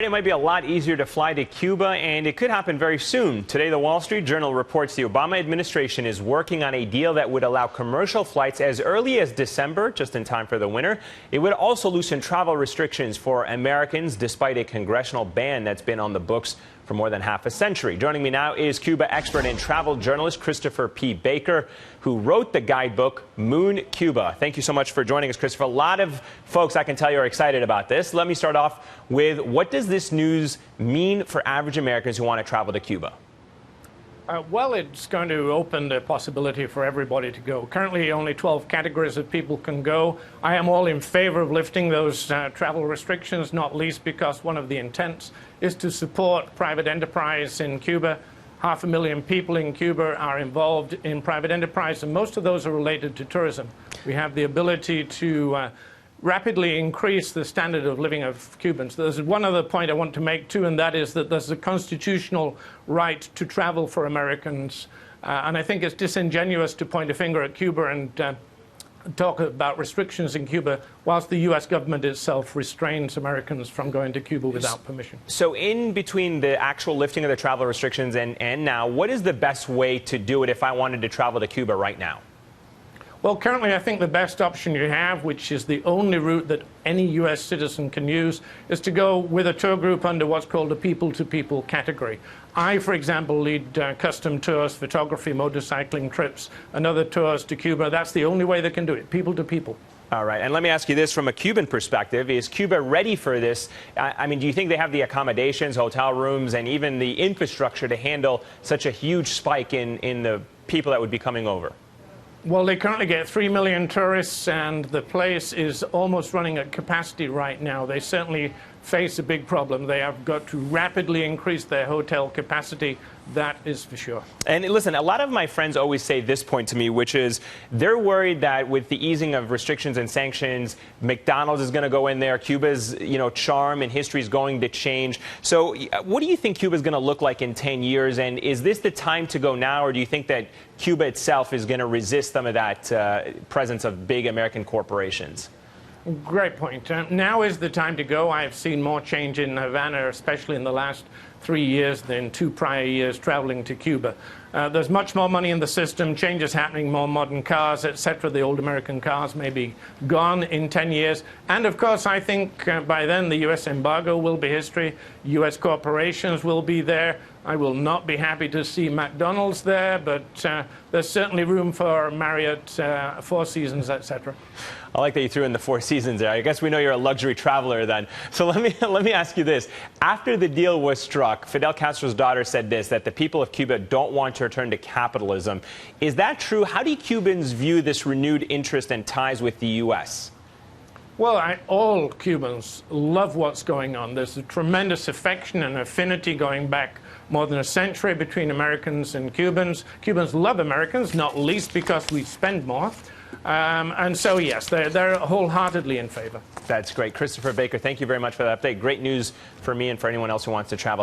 it might be a lot easier to fly to Cuba, and it could happen very soon. Today, the Wall Street Journal reports the Obama administration is working on a deal that would allow commercial flights as early as December, just in time for the winter. It would also loosen travel restrictions for Americans, despite a congressional ban that's been on the books for more than half a century. Joining me now is Cuba expert and travel journalist Christopher P. Baker, who wrote the guidebook, Moon Cuba. Thank you so much for joining us, Christopher. A lot of folks, I can tell you, are excited about this. Let me start off with, what does this news mean for average Americans who want to travel to Cuba? Well, it's going to open the possibility for everybody to go. Currently, only 12 categories of people can go. I am all in favor of lifting those travel restrictions, not least because one of the intents is to support private enterprise in Cuba. 500,000 people in Cuba are involved in private enterprise, and most of those are related to tourism. We have the ability to rapidly increase the standard of living of Cubans. There's one other point I want to make, too, and that is that there's a constitutional right to travel for Americans. And I think it's disingenuous to point a finger at Cuba and talk about restrictions in Cuba, whilst the U.S. government itself restrains Americans from going to Cuba without permission. So in between the actual lifting of the travel restrictions and now, what is the best way to do it if I wanted to travel to Cuba right now? Well, currently, I think the best option you have, which is the only route that any U.S. citizen can use, is to go with a tour group under what's called a people-to-people category. I, for example, lead custom tours, photography, motorcycling trips, and other tours to Cuba. That's the only way they can do it, people-to-people. All right. And let me ask you this from a Cuban perspective. Is Cuba ready for this? I mean, do you think they have the accommodations, hotel rooms, and even the infrastructure to handle such a huge spike in the people that would be coming over? Well, they currently get 3 million tourists, and the place is almost running at capacity right now. They certainly face a big problem. They have got to rapidly increase their hotel capacity. That is for sure. And listen, a lot of my friends always say this point to me, which is they're worried that with the easing of restrictions and sanctions, McDonald's is going to go in there. Cuba's, charm and history is going to change. So what do you think Cuba is going to look like in 10 years? And is this the time to go now, or do you think that Cuba itself is going to resist some of that presence of big American corporations? Great point. Now is the time to go. I've seen more change in Havana, especially in the last 3 years, than 2 prior years traveling to Cuba. There's much more money in the system, changes happening, more modern cars, etc. The old American cars may be gone in 10 years. And, of course, I think by then the U.S. embargo will be history. U.S. corporations will be there. I will not be happy to see McDonald's there, but there's certainly room for Marriott, Four Seasons, etc. I like that you threw in the Four Seasons there. I guess we know you're a luxury traveler then. So let me ask you this. After the deal was struck, Fidel Castro's daughter said this, that the people of Cuba don't want to return to capitalism. Is that true? How do Cubans view this renewed interest and ties with the U.S.? Well, all Cubans love what's going on. There's a tremendous affection and affinity going back more than a century between Americans and Cubans. Cubans love Americans, not least because we spend more. And so, yes, they're wholeheartedly in favor. That's great. Christopher Baker, thank you very much for that update. Great news for me and for anyone else who wants to travel.